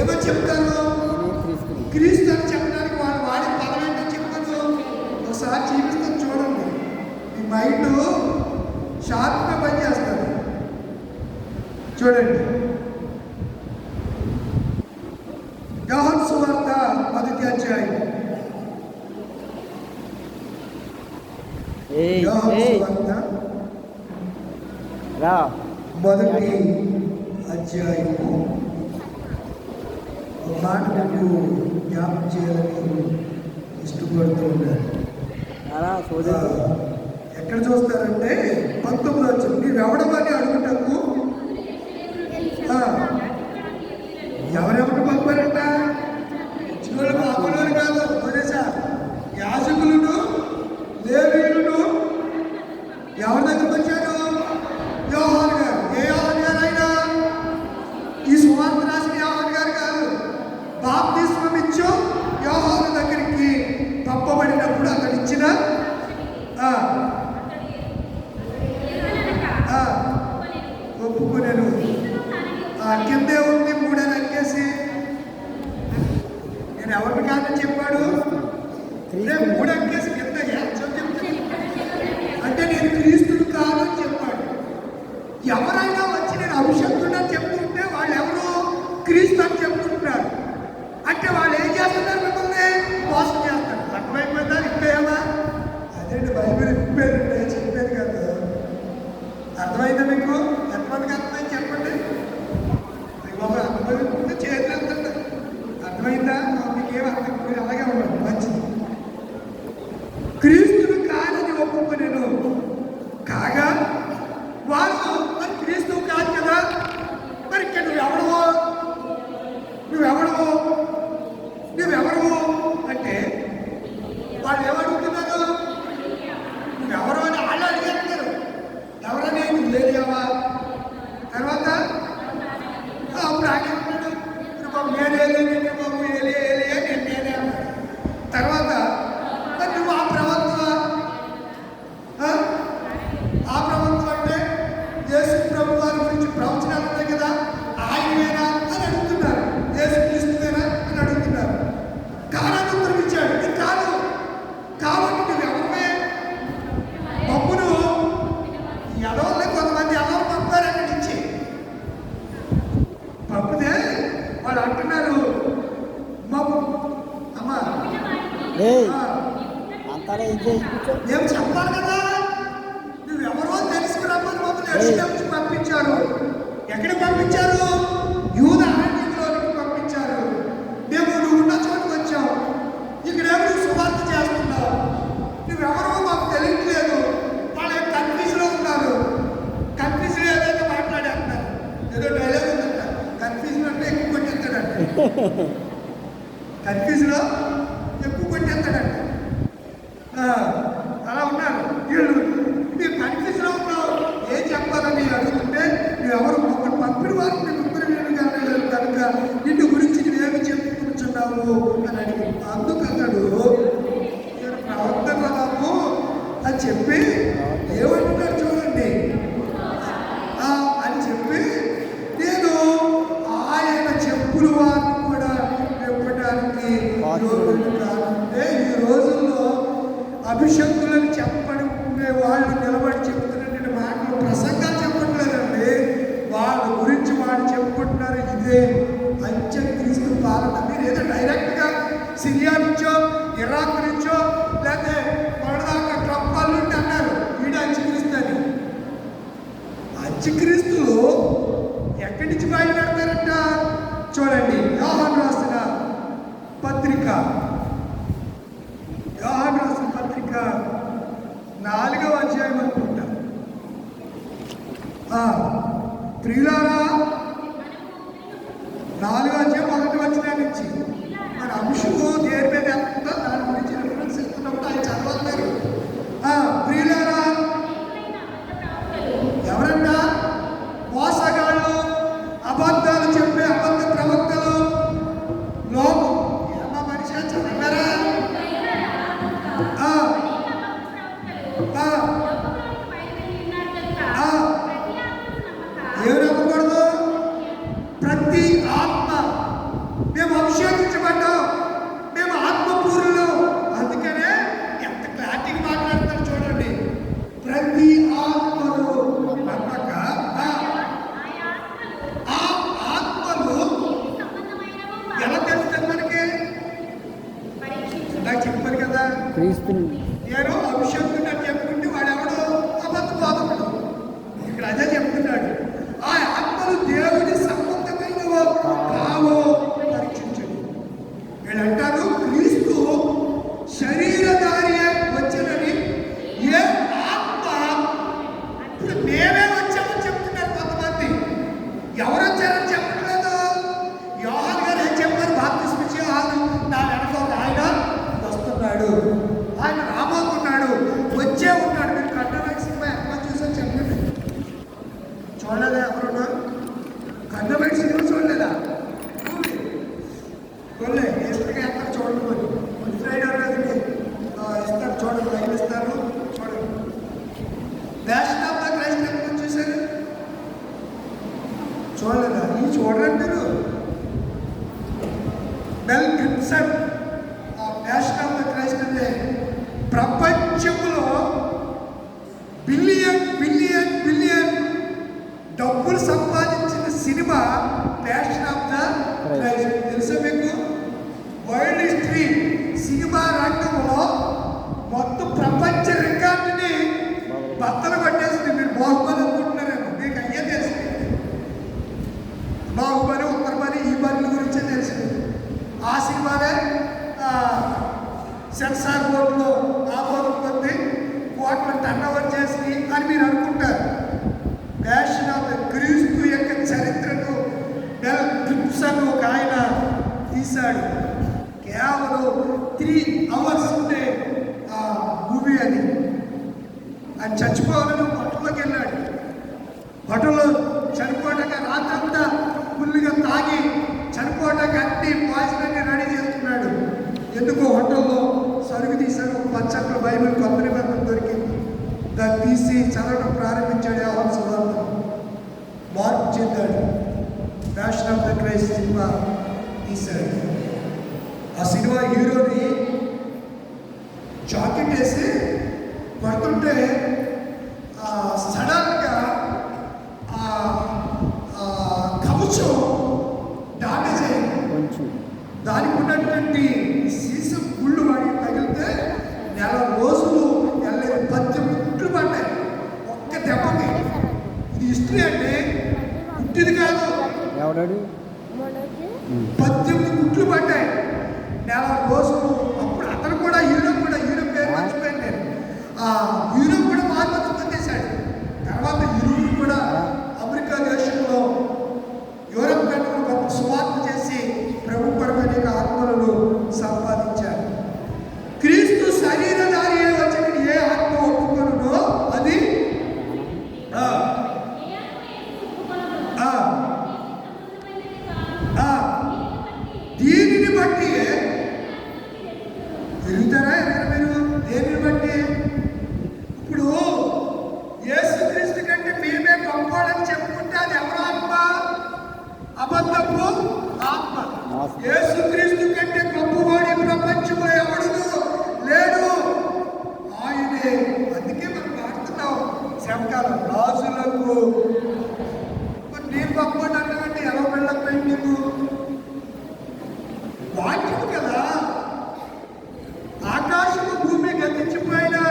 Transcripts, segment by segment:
ఏమని చెప్తాను? క్రీస్తు అని చెప్పడానికి వాళ్ళు వాడిన పదం ఏంటో చెప్తాను. ఒకసారి జీవిస్తాను చూడండి, మీ మైండ్ షార్ప్గా పనిచేస్తుంది. చూడండి, యోహాను సువార్త 1వ అధ్యాయం. యోహాను సువార్త 1వ అధ్యాయము. ఒక మాట మీకు జ్ఞాపకం చేయాలని ఇష్టపడుతూ ఉన్నారు. ఎక్కడ చూస్తారంటే 19వ అధ్యాయం. మీరు ఎవడమని అడుగుటకు ఎవరెవరు పంపారంట? చిన్నోళ్ళు పాపలోని కాదు, వదిలేసా. యాజకులను, లేవీయులను ఎవరి దగ్గరకు వచ్చారు? యోహాను గారు. ఏ యోహాను గారు? అయినా ఈ సువార్త రాసిన యోహాను గారు కాదు. బాప్తిస్మం ఇచ్చు యోహాను దగ్గరికి పంపబడినప్పుడు అతను ఇచ్చిన ఒప్పుకునేను. కిందే ఉంది 3 అని అంకేసి నేను ఎవరిని కాదని చెప్పాడు. 3 అంకేసి కింద అంటే నేను క్రీస్తుడు కాదని చెప్పాడు. ఎవరైనా వచ్చి నేను అభిషక్తుడని చెప్తుంటే వాళ్ళు ఎవరు? క్రీస్తు అని చెప్తుంటున్నారు. అంటే వాళ్ళు ఏం చేస్తున్నారు? మిమ్మల్ని మోసం చేస్తారు. అర్థమైపోయిందా? ఇప్పేమా? అదేంటి బైబిల్ ఇప్పేది చెప్పేది కదా. అర్థమైందా మీకు? ఎంతమందికి అర్థమైంది చెప్పండి. అర్థమైంది చేతులు వెళ్తుంది. అర్థమైందా? మీకేం అర్థం? మీరు అలాగే ఉండండి, మంచిది. క్రీస్తుడు కాదని ఒప్పుకునేను కాగా వాళ్ళు మరి క్రీస్తువు కాదు కదా, మరి ఇక్కడ నువ్వెవడవో అంటే వాళ్ళు ఏమడుగుతున్నారు? నువ్వెవరో అని వాళ్ళు అడిగేస్తున్నారు. ఎవరని? నువ్వు లేదేవా? తర్వాత అప్పుడు ఆగేస్తున్నాడు. బాబు నేనే బాబు ఏలే నేనే అన్నాడు. తర్వాత నువ్వు ఆ ప్రవక్తవా? ఆ ప్రవక్త అంటే యేసు ప్రభు వారి గురించి ప్రవచనాలు ఉన్నాయి కదా, ఆయనేనా అని అడుగుతున్నారు. యేసు క్రీస్తువేనా అని అడుగుతున్నారు. కారణం ఉత్తరం ఇచ్చాడు, ఇది కాదు. కాబట్టి నువ్వెవరమే? పప్పును ఎడవల్ని కొంతమంది ఎవరు పంపారు అక్కడి నుంచి. పప్పుదే వాళ్ళు అంటున్నారు, అమ్మా మేము చెప్పాలి కదా, నువ్వెవరో తెలుసుకురమ్మని మమ్మల్ని పంపించారు. ఎక్కడ పంపించారు? యూదా అరణ్యంలోకి పంపించారు. మేము నువ్వు ఉన్న చోటుకు వచ్చావు. ఇక్కడేమో నువ్వు సువార్త చేస్తున్నావు. నువ్వెవరో మాకు తెలియట్లేదు. వాళ్ళు కన్ఫ్యూజ్లో ఉన్నారు. కన్ఫ్యూజ్లో ఏదైతే మాట్లాడేస్తున్నారు. ఏదో డైలాగ్ ఉందంట, కన్ఫ్యూజన్ అంటే ఎక్కువ కొట్టేస్తాడంట. కన్ఫ్యూజ్లో ఎక్కువ కొట్టేస్తాడంట. అలా ఉన్నారు వీళ్ళు. మీరు కన్ఫ్యూజ్లో ఉన్నావు, ఏం చెప్పాలని అడుగుతుంటే నువ్వెవరు మమ్మల్ని పంపిన వారు ముగ్గురు వీళ్ళు కనలేదు కనుక నిన్ను గురించి నువ్వేమి చెప్పుకుంటున్నావు అని అడిగి అందుకన్నాడు నేను ప్రవర్తన రాము అని చెప్పి ఏమంటున్నాడు చూడండి అని చెప్పి నేను ఆయన చెప్పుల వారిని కూడా చెప్పడానికి కాదంటే ఈ రోజుల్లో అభిషక్తులను చెప్పనుకునే వాళ్ళు నిలబడి చెప్తున్నటువంటి మాటలు ప్రసంగాలు చెప్పట్లేదండి. వాళ్ళ గురించి వాళ్ళు చెప్పుకుంటున్నారు. ఇదే అంత్యక్రీస్తు పాలన. మీరు ఏదో డైరెక్ట్గా సిరియా నుంచో ఇరాక్ నుంచో లేకపోతే మొదటిదాకా ట్రంప్ వాళ్ళు నుండి అన్నారు వీడు అంత్యక్రీస్తు అని. అంత్యక్రీస్తులు ఎక్కడి నుంచి బయలుపెడతారంట? చూడండి, యోహాను రాసిన పత్రిక 4వ అధ్యాయం అనుకుంటా. ప్రియులారా 4వ అధ్యాయం 1వ వచనం నుంచి మన అంశము దేని మీద ఎంత క్రీస్తుని నేను అభిషక్తుడు అని చెప్పుకుంటే వాడెవడు అబద్ధ బోధకుడు. ఇక్కడ అదే చెప్తున్నాడు, ఆ ఆత్మలు దేవుని సంబంధమైనవో కావో పరీక్షించండి. వీళ్ళు అంటారు క్రీస్తు శరీరధారి వచ్చానని. ఏ ఆత్మ ఇప్పుడు మేమే వచ్చామని చెప్తున్నారు కొంతమంది. ఎవరు వచ్చారని చెప్పట్లేదు. యోహాను గారు ఏం చెప్పారు? బాప్తిస్మం ఇచ్చే నా వెనక ఒక ఆయన వస్తున్నాడు, ఆయన రాబోతున్నాడు, వచ్చే ఉంటాడు. మీరు కన్నడ సినిమా ఎక్కడ చూసారు చెప్పండి. చూడలేదా? ఎవరు కన్నడ సినిమా చూడలేదా? చూడలే. ఇష్టంగా ఎక్కడ చూడలేదు. గుడ్ ఫ్రైడే అనేది ఇస్తారు, చూడండి, లైవ్ ఇస్తారు, చూడండి. నేషనల్ ఆఫ్ ద క్రైస్ట్ ఎక్కడ చూశారు? చూడలేదా? ఈ చూడండి మీరు. మెల్ Gibson national of the Christ అంటే ప్రపంచంలో బిలియన్ బిలియన్ బిలియన్ డబ్బులు సంపాదించిన cinema passion of the Christ. తెలుసా మీకు? వరల్డ్ హిస్టరీ సినిమా రంగంలో మొత్తం ప్రపంచ రికార్డుని బద్దలు పట్టేసింది. మీరు బాహుబలి అనుకుంటున్నారేమో, మీకు అయ్యే తెలుసు. బాహుబలి, ఉత్తరబలి, ఈ బలి గురించే తెలిసింది. ఆ సినిమానే సెన్సార్ బోర్డులో ఆమోదం కోట్ల టర్న్ ఓవర్ చేసి అని మీరు అనుకుంటారు. ప్యాషన్ ఆఫ్ క్రీస్తు యొక్క చరిత్రను మెల్ గిబ్సన్ ఒక ఆయన తీశాడు. కేవలం 3 hours ఉండే ఆ మూవీ అది. ఆయన చచ్చిపోవాలని హోటల్లోకి వెళ్ళాడు. హోటల్లో చనిపోవడానికి రాత్రంతా ఫుల్గా తాగి చనిపోవడానికి అన్ని పాయిజన్ అన్ని రెడీ చేస్తున్నాడు. ఎందుకో హోటల్లో సరుకు తీశాడు. ఒక పచ్చట్ల బైబిల్ కొత్త నిబంధన దొరికింది. దాన్ని తీసి చదవడం ప్రారంభించాడు. యోహాను సువార్త మార్పు చెందాడు. Passion of the Christ cinema తీశాడు. ఆ సినిమా హీరోని జాకెట్ వేసి పడుతుంటే సడన్గా కవచం డామేజ్ అయింది. దానికి ఉన్నటువంటి సీసం గుళ్ళు వాడికి తగిలితే 4 రోజులు 18 గుట్లు పడ్డాయి ఒక్క దెబ్బకి. ఇది హిస్టరీ అంటే గుట్టిది కాదు. 18 గుట్లు పడ్డాయి 4 రోజులు. అప్పుడు అతను కూడా హీరో పేరు మర్చిపోయాను నేను. హీరో కూడా మార్పు పొందేశాడు. తర్వాత ఇరువురు కూడా అమెరికా దేశంలో యూరప్ కంట్రీలో గొప్ప సువార్త చేసి ప్రభు కొరకు అనేక ఆత్మలను సంపాదించారు. క్రీస్తు శరీరధారి వచ్చిన ఏ ఆత్మ ఒప్పుకొనునో అది దీనిని బట్టి తిరుగుతారా మీరు? దేనిని బట్టి? ఇప్పుడు యేసుక్రీస్తు కంటే మేమే గొప్పవాడని చెప్పుకుంటే అది ఎవరు ఆత్మ? అబద్ధపు ఆత్మ. యేసుక్రీస్తు కంటే గొప్పవాడి ప్రపంచంలో ఎవడు లేడు, ఆయనే. అందుకే మనం మాట్లాడుతున్నాం శంకాలం రాజులకు. నేను గొప్పవాడు అన్నదంటే ఎలా వెళ్ళకపోయింది నీకు? వాక్యం కదా. ఆకాశము భూమి గతించిపోయినా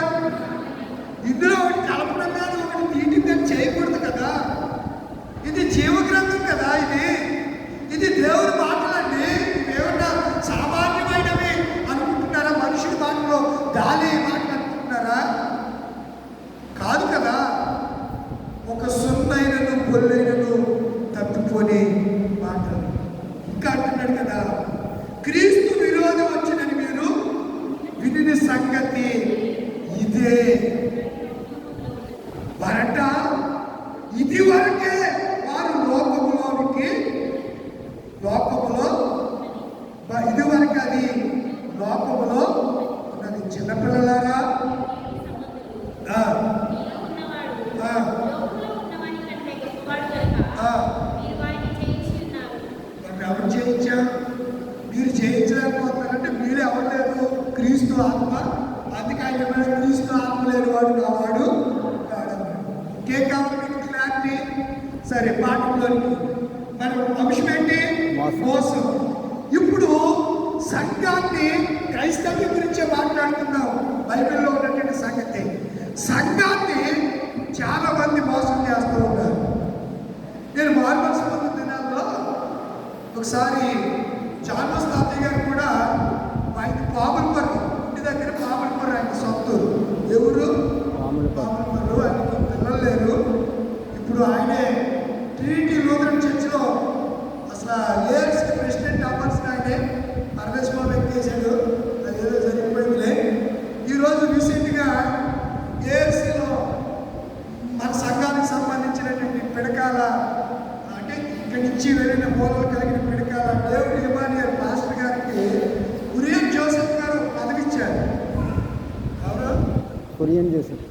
ఇందులో ఒకటి కలపడం కాదు, ఒకటి తీయటం చేయకూడదు కదా. ఇది జీవగ్రంథం కదా. ఇది దేవుడి మాటలండి. ఏమన్నా సామాన్యమైనవి అనుకుంటున్నారా? మనుషుల మాటలో గాలి మాటలు అనుకుంటున్నారా? కాదు కదా. ఒక సున్నైనను పొల్లైనను తప్పిపోని మాటలు. ఇంకా అంటున్నాడు కదా, క్రీస్తు విరోధం వచ్చినని మీరు విని సంగతి ఇదే. వరట ఇది వరకే వారు లోకములో ఇది వరకు అది లోకములో ఉన్నది. చిన్నపిల్లలారా, ఎవరు చేయించారు? మీరు చేయించలేకపోతున్నారంటే మీరు ఎవరు లేదు, క్రీస్తు ఆత్మ. అందుకే ఆయన క్రీస్తు ఆత్మ లేని వాడు నా వాడు ఇంకేం కావాలి మీకు క్లారిటీ? సరే, పాఠంలోనికి మన అంశం ఏంటి? మోసం. ఇప్పుడు సంఘాన్ని క్రైస్తవ్యం గురించే మాట్లాడుతున్నాం. బైబిల్లో ఉన్నటువంటి సంగతి. సంఘాన్ని చాలా మంది మోసం చేస్తూ ఉన్నారు. నేను మార్మల్స్ పొందిన దినాల్లో ఒకసారి జాన్మస్ తాతయ్య గారు కూడా ఆయన పాములపర్రు ఇంటి దగ్గర పాములపర్రు ఆయన సొంతూరు. ఎవరు? పాములపర్రు. ఆయనకి పిల్లలు లేరు. ఇప్పుడు ఆయనే ట్రినిటీ లూథరన్ చర్చిలో అసలు ఏఎల్సీ ప్రెసిడెంట్ అవ్వాల్సిన ఆయనే పరమేశ్వరం ఎక్కేసాడు. అదేదో జరిగిపోయిందిలే. ఈరోజు రీసెంట్గా ఏఎల్సీలో మన సంఘానికి సంబంధించినటువంటి పిడకాల అంటే ఇక్కడి నుంచి వెళ్ళిన మూలలు కలిగిన పిడకాల డేవిడ్ ఇమానియల్ పాస్టర్ గారికి కురియన్ జోసెఫ్ గారు పదవి ఇచ్చారు. ఎవరు? కురియన్ జోసెఫ్.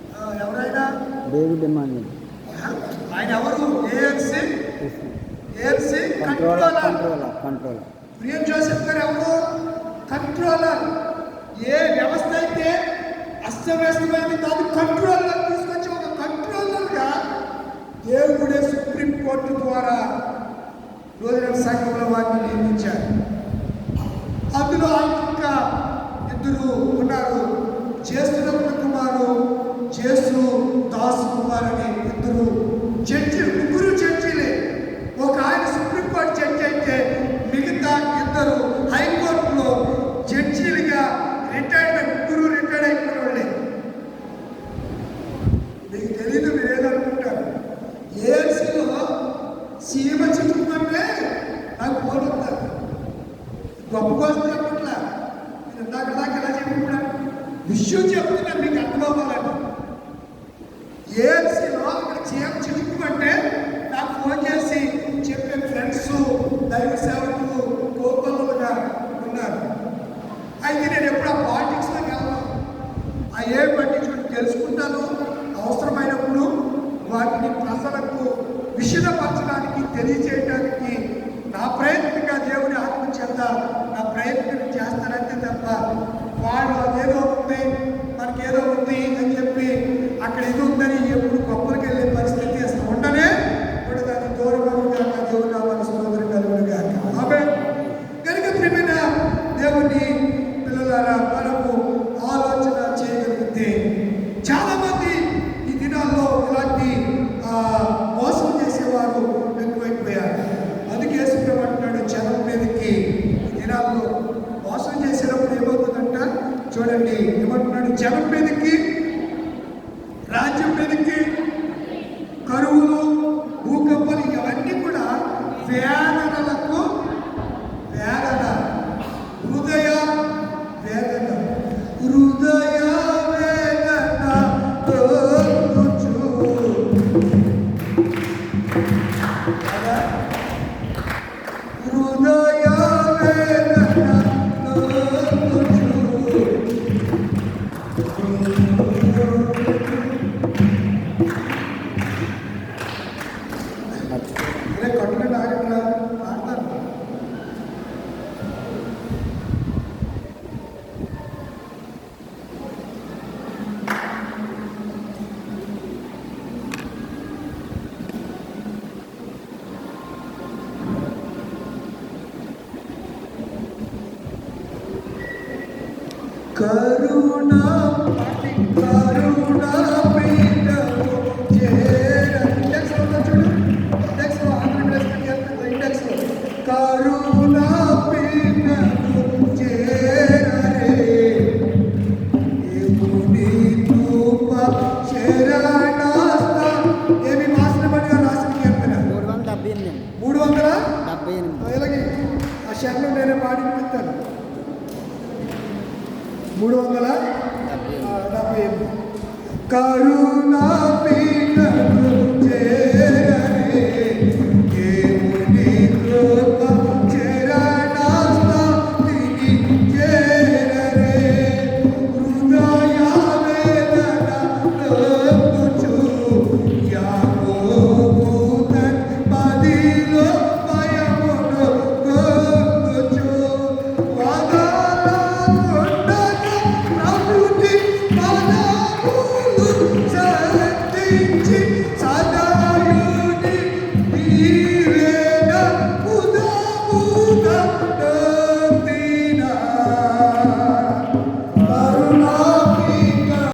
ఎవరైనా? David Emmanuel. ఆయన ఎవరు? ALC controller. కురియన్ జోసెఫ్ గారు ఎవరు? కంట్రోలర్. ఏ వ్యవస్థ అయితే అస్తవ్యస్తమైంది దాన్ని కంట్రోలర్ తీసుకొచ్చి ఒక కంట్రోలర్గా దేవుడే సుప్రీంకోర్టు ద్వారా లూథరన్ సంఘంలో వారిని నియమించారు. అందులో ఆయన ఇంకా ఇద్దరు ఉన్నారు. జేసురత్న కుమారు, జేసు దాస్ కుమార్ అనే ఇద్దరు జడ్జి. ముగ్గురు జడ్జీలే. ఒక ఆయన సుప్రీంకోర్టు జడ్జి అయితే మిగతా ఇద్దరు హైకోర్టులో జడ్జీలుగా ముగ్గురు రిటైర్డ్ అయిపోయిన వాళ్ళే. మీకు తెలీదు, మీరు ఏదనుకుంటారు. ఏఎల్సీలో సీమ చిక్కుకుంటే నాకు ఫోన్ వస్తారు. గొప్ప కోసం చెప్పట్లా, నేను ఇందాక ఎలా చెప్పినా విషయం చెప్తున్నా మీకు అర్థమవ్వాలండి. ఏఎల్సీలో అక్కడ చీమ చిక్కుకుంటే నాకు ఫోన్ చేసి చెప్పే ఫ్రెండ్స్ దైవ సేవకులు కోపలుగా ఉన్నారు. అయితే నేను ఎప్పుడు ఆ పాలిటిక్స్లోకి వెళ్ళను. ఆ ఏ పట్టించుకుని తెలుసుకుంటాను. అవసరమైనప్పుడు వాటిని ప్రజలకు విషదపరచడానికి తెలియచేయడానికి నా ప్రయత్నంగా దేవుని ఆత్మ చేత నా ప్రయత్నం చేస్తానంటే తప్ప వాళ్ళు అదేదో ఉంది మనకేదో ఉంది అని చెప్పి అక్కడ ఇది ఉందని ఎప్పుడు గొప్పలకు వెళ్ళే పరిస్థితి అసలు ఉండనే ఇప్పుడు దాన్ని దూరంగా దేవుని నామాన్ని స్తోత్రం కలుగునుగా. ఆమేన్. కనుక ప్రియమైన దేవుని పిల్లలారా, మనము ఆలోచన చేయగలిగితే చాలా మంది ఈ దినాల్లో ఇలాంటి మోసం చేసేవారు ఎక్కువైపోయారు. అందుకే యేసుప్రభువు జనం మీదకి ఈ దినాల్లో మోసం చేసేటప్పుడు ఏమవుతుందంట చూడండి. ఏమంటున్నాడు? జనం మీదకి, రాజ్యం మీదకి కరువులు, భూకంపాలు ఇవన్నీ కూడా వేదనలకు వేదన, హృదయ వేదన, హృదయ వేదన హృదయ వేదన కట్టుకుని ఆగట్లా ఆడతాను. కరుణా కరుణా పీఠము ఇండెక్స్లో కరుణా పీఠము చేరరే కృప శరణాస్త. ఏమి మాసనబడిగా రాసిన కీర్తన 378. ఇలాగే ఆ శరణం నేనే పాడి వినిపిస్తాను. 378. కరుణా